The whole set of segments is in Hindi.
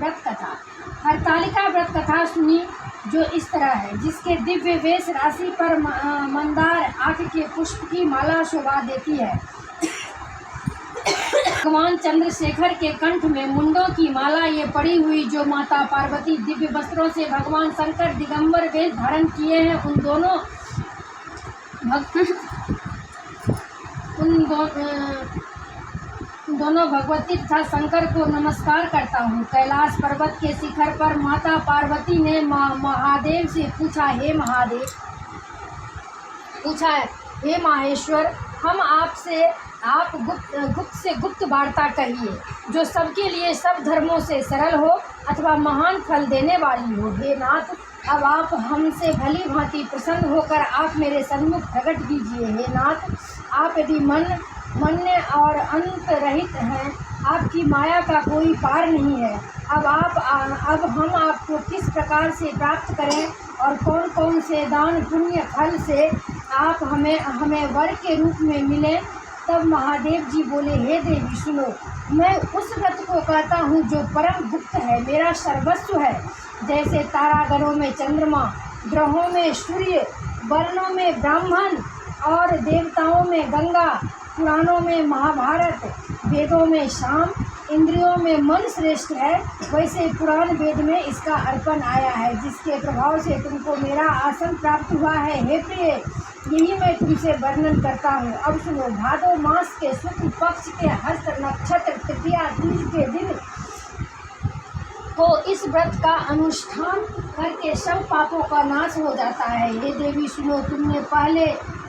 व्रत कथा। हरतालिका व्रत कथा सुनी, जो इस तरह है। जिसके दिव्य वेश राशि पर मंदार आँख के पुष्प की माला शोभा देती है। भगवान चंद्रशेखर के कंठ में मुंडों की माला ये पड़ी हुई, जो माता पार्वती दिव्य वस्त्रों से भगवान शंकर दिगंबर वेश धारण किए हैं, दोनों भगवती तथा शंकर को नमस्कार करता हूँ। कैलाश पर्वत के शिखर पर माता पार्वती ने महादेव से पूछा, हे माहेश्वर, हम आपसे आप गुप्त से गुप्त वार्ता कहिए, जो सबके लिए सब धर्मों से सरल हो अथवा महान फल देने वाली हो। हे नाथ, अब आप हमसे भली भांति प्रसन्न होकर आप मेरे सन्मुख प्रकट कीजिए। हे नाथ, आप यदि मन्य और अंत रहित हैं, आपकी माया का कोई पार नहीं है। अब हम आपको किस प्रकार से प्राप्त करें और कौन कौन से दान पुण्य फल से आप हमें वर के रूप में मिले। तब महादेव जी बोले, हे देवी सुनो, मैं उस व्रत को कहता हूँ जो परम गुप्त है, मेरा सर्वस्व है। जैसे तारागणों में चंद्रमा, ग्रहों में सूर्य, वर्णों में ब्राह्मण और देवताओं में गंगा, पुराणों में महाभारत, वेदों में शाम, इंद्रियों में मन श्रेष्ठ है, वैसे पुराण वेद में इसका अर्पण आया है, जिसके प्रभाव से तुमको मेरा आसन प्राप्त हुआ है। हे प्रिय, यही मैं तुमसे वर्णन करता हूँ। अब सुनो। भादो मास के शुक्ल पक्ष के हस्त नक्षत्र तृतीया तीज के दिन को इस व्रत का अनुष्ठान करके सब पापों का नाश हो जाता है। हे देवी सुनो, तुमने पहले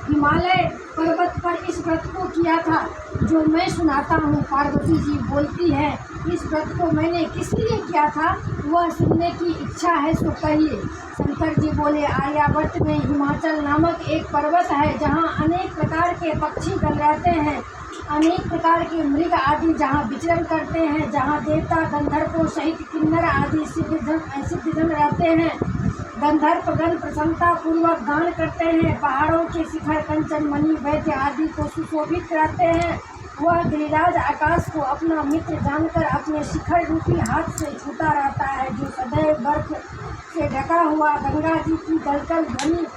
हिमालय पर्वत पर इस व्रत को किया था, जो मैं सुनाता हूँ। पार्वती जी बोलती है, इस व्रत को मैंने किस लिए किया था, वह सुनने की इच्छा है, सो कहिए। शंकर जी बोले, आर्यावर्त में हिमाचल नामक एक पर्वत है, जहाँ अनेक प्रकार के पक्षी गण रहते हैं, अनेक प्रकार के मृग आदि जहाँ विचरण करते हैं, जहाँ देवता गंधर्वों सहित किन्नर आदि सिद्धजन रहते हैं। गंधर्वगण प्रसन्नता पूर्वक गान करते हैं। पहाड़ों के शिखर कंचन मणि वैद्य आदि को सुशोभित कराते हैं। वह गिरिराज आकाश को अपना मित्र जानकर अपने शिखर रूपी हाथ से छूता रहता है, जो सदैव बर्फ से ढका हुआ गंगा जी की दलकल ध्वनि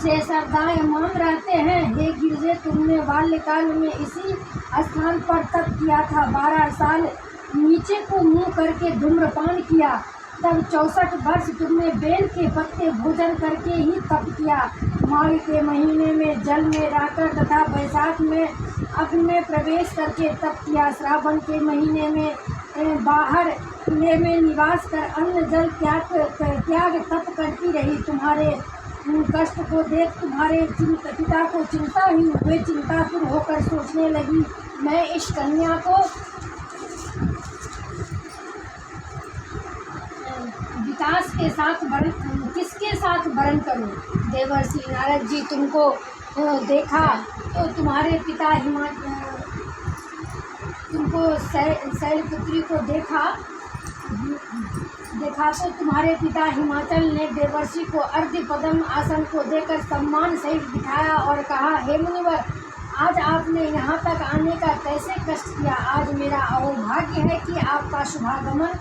से श्रद्धायमान रहते हैं। हे गिरजे, तुमने बाल्यकाल में इसी स्थान पर तप किया था। 12 साल नीचे को मुंह करके धूम्रपान किया। तब 64 वर्ष तुमने बेल के पत्ते भोजन करके ही तप किया। माघ के महीने में जल में रहकर तथा बैसाख में अग्नि में प्रवेश करके तप किया। श्रावण के महीने में बाहर किले में निवास कर अन्न जल त्याग तप करती रही। तुम्हारे कष्ट को देख तुम्हारे पिता को चिंता हुई। वे चिंतातुर होकर सोचने लगी, मैं इस कन्या को विकास के साथ किसके साथ वरण करूं। देवर्षि नारद जी, तुमको देखा तो तुम्हारे पिता तुमको शैलपुत्री को देखा तो तुम्हारे पिता हिमाचल ने देवर्षि को अर्घ्य पद्म आसन को देकर सम्मान सहित बिठाया और कहा, हे मुनिवर, आज आपने यहाँ तक आने का कैसे कष्ट किया। आज मेरा अहोभाग्य है कि आपका शुभागमन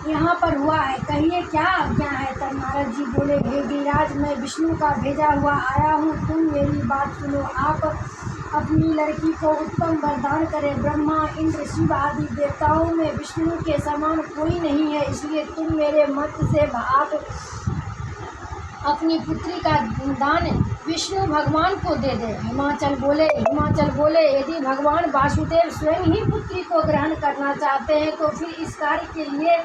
यहाँ पर हुआ है, कहिए क्या आज्ञा है। तब नारद जी बोले, हे गिरिराज, मैं विष्णु का भेजा हुआ आया हूँ, तुम मेरी बात सुनो। आप अपनी लड़की को उत्तम वरदान करें। ब्रह्मा, इंद्र, शिव आदि देवताओं में विष्णु के समान कोई नहीं है, इसलिए तुम मेरे मत से आप अपनी पुत्री का दान विष्णु भगवान को दे दे। हिमाचल बोले, यदि भगवान वासुदेव स्वयं ही पुत्री को ग्रहण करना चाहते हैं, तो फिर इस कार्य के लिए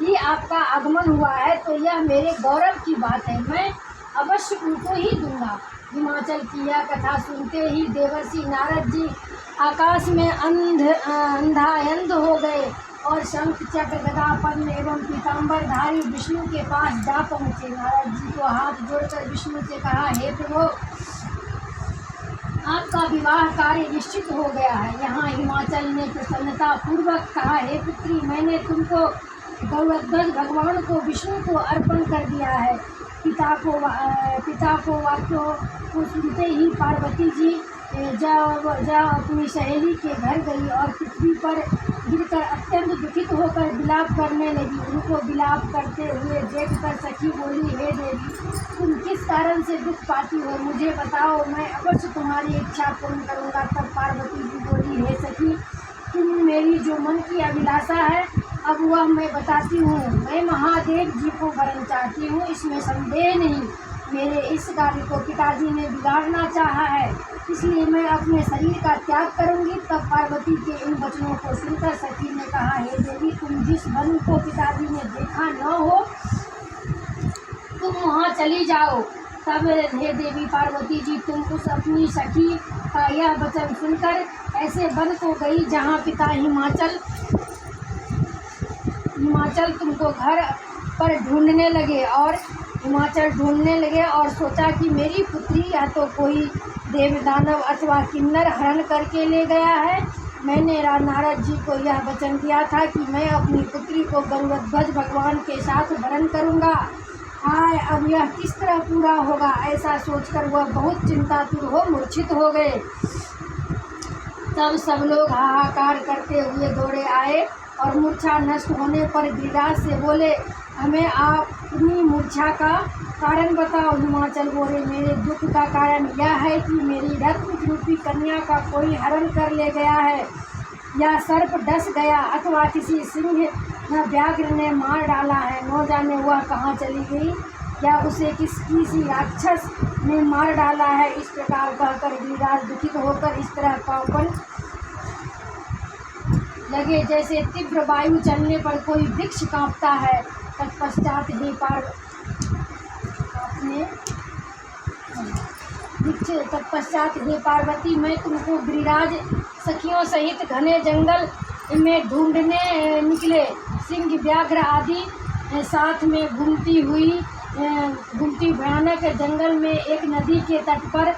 ही आपका आगमन हुआ है, तो यह मेरे गौरव की बात है, मैं अवश्य उनको ही दूंगा। हिमाचल की यह कथा सुनते ही देवर्षि नारद जी आकाश में अंधायंध हो गए और शंख चक्र गदा पद्म एवं पीताम्बरधारी विष्णु के पास जा पहुँचे। नारद जी को हाथ जोड़कर विष्णु से कहा, हे प्रभु, आपका विवाह कार्य निश्चित हो गया है। यहाँ हिमाचल ने प्रसन्नता पूर्वक कहा, हे पुत्री, मैंने तुमको गौरध्वज भगवान को विष्णु को अर्पण कर दिया है। पिता को वाक्यों को सुनते ही पार्वती जी जा अपनी सहेली के घर गई और पृथ्वी पर गिरकर अत्यंत दुखित होकर विलाप करने लगी। उनको विलाप करते हुए देखकर सखी बोली, हे देवी, तुम किस कारण से दुख पाती हो, मुझे बताओ, मैं अवश्य तुम्हारी इच्छा पूर्ण करूँगा। तब पार्वती जी बोली, हे सखी, तुम मेरी जो मन की अभिलाषा है अब वह मैं बताती हूँ। मैं महादेव जी को वरण चाहती हूँ, इसमें संदेह नहीं। मेरे इस कार्य को पिताजी ने बिगाड़ना चाहा है, इसलिए मैं अपने शरीर का त्याग करूंगी। तब पार्वती के इन वचनों को सुनकर सखी ने कहा, हे देवी, तुम जिस वन को पिताजी ने देखा न हो तुम वहाँ चली जाओ। तब हे देवी पार्वती जी तुम उस अपनी सखी का यह वचन सुनकर ऐसे वन को गई जहाँ पिता हिमाचल तुमको घर पर ढूंढने लगे और सोचा कि मेरी पुत्री या तो कोई देवदानव अथवा किन्नर हरण करके ले गया है। मैंने नारद जी को यह वचन दिया था कि मैं अपनी पुत्री को गरुड़ध्वज भगवान के साथ वरण करूँगा। हाय, अब यह किस तरह पूरा होगा, ऐसा सोचकर वह बहुत चिंतातुर हो मूर्छित हो गए। तब सब लोग हाहाकार करते हुए दौड़े आए और मूर्छा नष्ट होने पर गिरिराज से बोले, हमें अपनी मूर्छा का कारण बताओ। हिमाचल बोले, मेरे दुख का कारण यह है कि मेरी रत्न रूपी कन्या का कोई हरण कर ले गया है, या सर्प डस गया अथवा किसी सिंह या व्याघ्र ने मार डाला है। न जाने वह कहाँ चली गई, या उसे किसी राक्षस ने मार डाला है। इस प्रकार कहकर गिरिराज दुखित होकर इस तरह कांपन लगे जैसे तीव्र वायु चलने पर कोई वृक्ष कांपता है। तत्पश्चात हे पार्वती, मैं तुमको गिरिराज सखियों सहित घने जंगल में ढूंढने निकले। सिंह व्याघ्र आदि साथ में घूमती भयानक जंगल में एक नदी के तट पर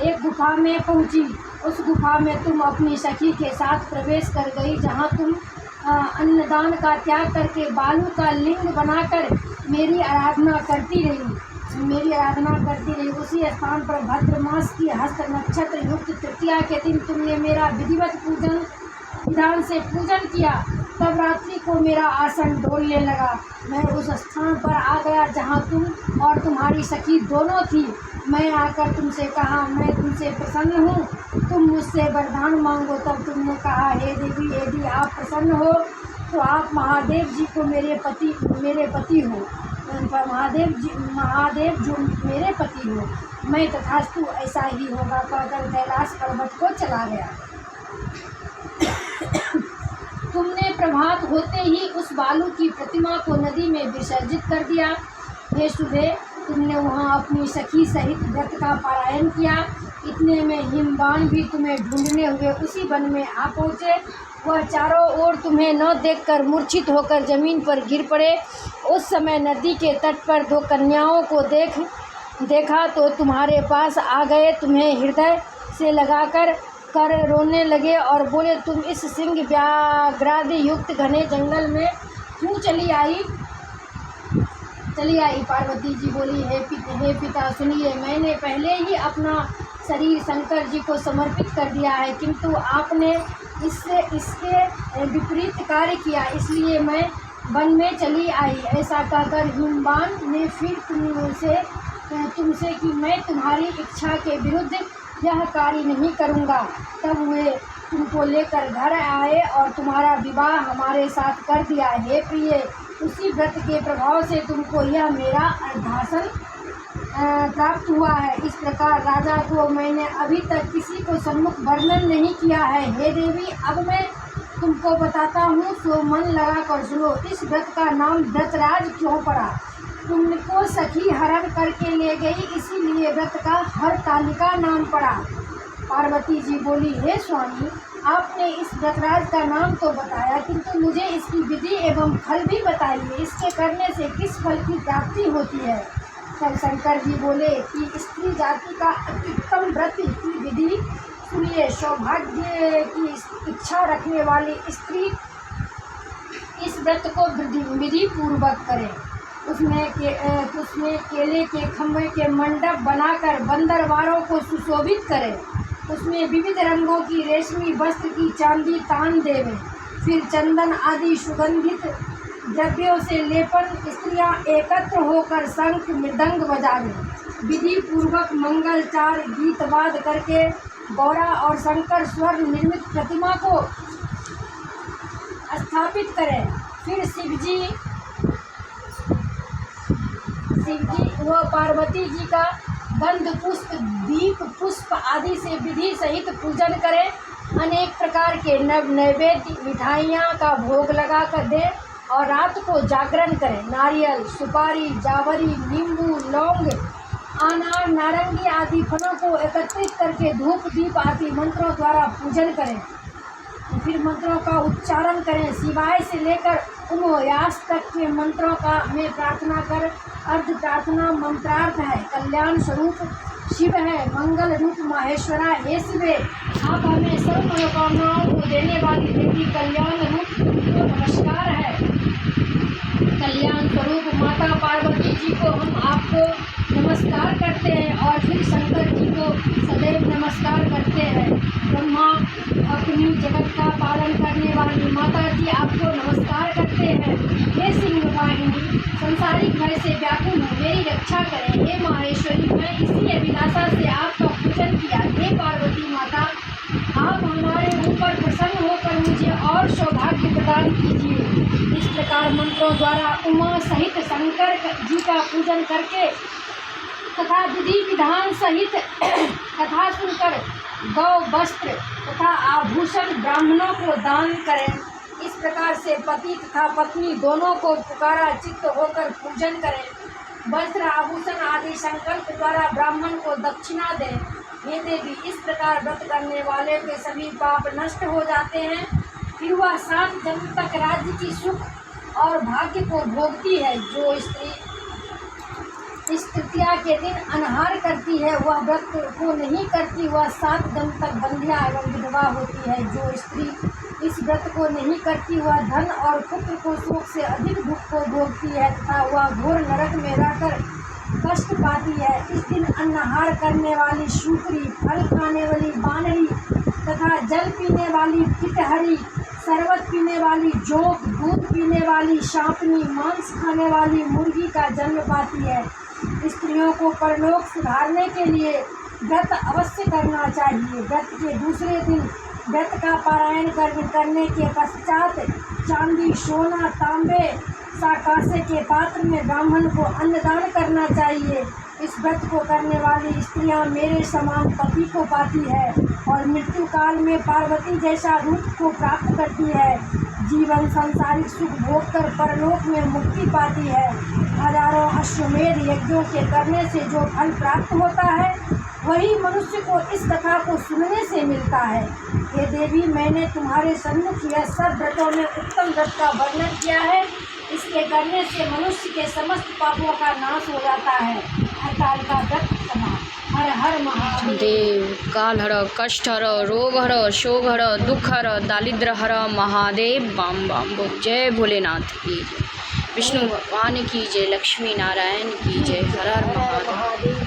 एक गुफा में पहुंची। उस गुफा में तुम अपनी सखी के साथ प्रवेश कर गई, जहां तुम अन्नदान का त्याग करके बालू का लिंग बनाकर मेरी आराधना करती रही। उसी स्थान पर भद्र मास की हस्त नक्षत्र युक्त तृतीया के दिन तुमने मेरा विधिवत विधान से पूजन किया। तब रात्रि को मेरा आसन डोलने लगा। मैं उस स्थान पर आ गया जहाँ तुम और तुम्हारी सखी दोनों थी। मैं आकर तुमसे कहा, मैं तुमसे प्रसन्न हूँ, तुम मुझसे वरदान मांगो। तब तुमने कहा, हे देवी, यदि आप प्रसन्न हो तो आप महादेव जी को मेरे पति हो। महादेव जो मेरे पति हो। मैं तथास्तु ऐसा ही होगा कहकर कैलाश पर्वत को चला गया। तुमने प्रभात होते ही उस बालू की प्रतिमा को नदी में विसर्जित कर दिया। हे सुबे, तुमने वहाँ अपनी सखी सहित व्रत का पारायण किया। इतने में हिमवान भी तुम्हें ढूंढने हुए उसी वन में आ पहुँचे। वह चारों ओर तुम्हें न देखकर मूर्छित होकर जमीन पर गिर पड़े। उस समय नदी के तट पर दो कन्याओं को देखा तो तुम्हारे पास आ गए। तुम्हें हृदय से लगाकर रोने लगे और बोले, तुम इस सिंह व्याघ्रादि युक्त घने जंगल में क्यों चली आई? पार्वती जी बोली, हे पिता, सुनिए, मैंने पहले ही अपना शरीर शंकर जी को समर्पित कर दिया है, किंतु आपने इसके विपरीत कार्य किया, इसलिए मैं वन में चली आई। ऐसा कहकर हिमवान ने फिर तुमसे कि मैं तुम्हारी इच्छा के विरुद्ध यह कार्य नहीं करूँगा। तब वे तुमको लेकर घर आए और तुम्हारा विवाह हमारे साथ कर दिया। हे प्रिय, उसी व्रत के प्रभाव से तुमको यह मेरा अर्धासन प्राप्त हुआ है। इस प्रकार राजा को मैंने अभी तक किसी को सम्मुख वर्णन नहीं किया है। हे देवी, अब मैं तुमको बताता हूँ, सो मन लगा कर सुनो। इस व्रत का नाम व्रतराज क्यों पड़ा? तुमको सखी हरण करके ले गई, इसीलिए व्रत का हरतालिका नाम पड़ा। पार्वती जी बोली, हे स्वामी, आपने इस व्रतराज का नाम तो बताया, किंतु मुझे इसकी विधि एवं फल भी बताइए। इसके करने से किस फल की प्राप्ति होती है? तब शंकर जी बोले कि स्त्री जाति का अत्युत्तम व्रत की विधि सुनिए। सौभाग्य की इच्छा रखने वाली स्त्री इस व्रत को विधि पूर्वक करे। उसमें केले के खम्भे के मंडप बनाकर बंदरवारों को सुशोभित करे। उसमें विविध रंगों की रेशमी वस्त्र की चांदी तान देवे। फिर चंदन आदि सुगंधित द्रव्यों से लेपन स्त्रियां एकत्र होकर शंख मृदंग बजावें, विधि पूर्वक मंगलचार गीतवाद करके गौरा और शंकर स्वर निर्मित प्रतिमा को स्थापित करें। फिर शिवजी व पार्वती जी का गंध पुष्प दीप पुष्प आदि से विधि सहित पूजन करें। अनेक प्रकार के नैवेद्य मिठाइयाँ का भोग लगा कर दें और रात को जागरण करें। नारियल, सुपारी, जावरी, नींबू, लौंग, अनार, नारंगी आदि फलों को एकत्रित करके धूप दीप आदि मंत्रों द्वारा पूजन करें। फिर मंत्रों का उच्चारण करें। शिवाय से लेकर उमयास तक के मंत्रों का में प्रार्थना कर अर्ध प्रार्थना मंत्रार्थ है। कल्याण स्वरूप शिव है, मंगल रूप माहेश्वरा। हे शिवे, आप हमें सर्व मनोकामनाओं को देने वाली देवी कल्याण रूप तुमको नमस्कार है। कल्याण स्वरूप माता पार्वती जी को हम आपको नमस्कार करते हैं और फिर शंकर जी को सदैव नमस्कार करते हैं। ब्रह्मा अपनी जगत का पालन करने वाली माता जी आपको नमस्कार करते हैं। हे सिंह वाहिनी, संसारिक भय से व्याकुल हूँ, मेरी रक्षा करें। हे माहेश्वरी, मैं इसी अभिलाषा से आपका पूजन किया। हे पार्वती माता, आप हमारे ऊपर प्रसन्न होकर मुझे और सौभाग्य प्रदान कीजिए। इस प्रकार मंत्रों द्वारा उमा सहित शंकर जी का पूजन करके तथा विधि विधान सहित कथा सुनकर गौ वस्त्र तथा आभूषण ब्राह्मणों को दान करें। इस प्रकार से पति तथा पत्नी दोनों को पुकारा चित्त होकर पूजन करें। वस्त्र आभूषण आदि संकल्प द्वारा ब्राह्मण को दक्षिणा दें। हे देवी, इस प्रकार व्रत करने वाले के सभी पाप नष्ट हो जाते हैं। फिर वह 7 जन्म तक राज्य की सुख और भाग्य को भोगती है। जो स्त्री इस तृतीया के दिन अनहार करती है, वह व्रत को नहीं करती, वह 7 दिन तक बंध्या एवं विधवा होती है। जो स्त्री इस व्रत को नहीं करती, वह धन और पुत्र को शोक से अधिक दुख को भोगती है तथा वह घोर नरक में रहकर कष्ट पाती है। इस दिन अन्नहार करने वाली शूकरी, फल खाने वाली बानरी तथा जल पीने वाली टिटहरी, शरबत पीने वाली जोंक, दूध पीने वाली शांपनी, मांस खाने वाली मुर्गी का जन्म पाती है। स्त्रियों को परलोक सुधारने के लिए व्रत अवश्य करना चाहिए। व्रत के दूसरे दिन व्रत का पारायण करने के पश्चात चांदी, सोना, तांबे सा कांसे के पात्र में ब्राह्मण को अन्नदान करना चाहिए। इस व्रत को करने वाली स्त्रियां मेरे समान पति को पाती है और मृत्यु काल में पार्वती जैसा रूप को प्राप्त करती है। जीवन सांसारिक सुख भोगकर परलोक में मुक्ति पाती है। हजारों अश्वमेध यज्ञों के करने से जो फल प्राप्त होता है, वही मनुष्य को इस कथा को सुनने से मिलता है। हे देवी, मैंने तुम्हारे सम्मुख यह सब व्रतों में उत्तम व्रत का वर्णन किया है। इसके करने से मनुष्य के समस्त पापों का नाश हो जाता है। हरतालिका व्रत समाप्त। हर हर महादेव। काल हर, कष्ट हर, रोग हर, शोक हर, दुख हर, दारिद्र हर महादेव। बम बम बोल। जय भोलेनाथ की जय, विष्णु भगवान की जय, लक्ष्मी नारायण की जय। हर हर महादेव।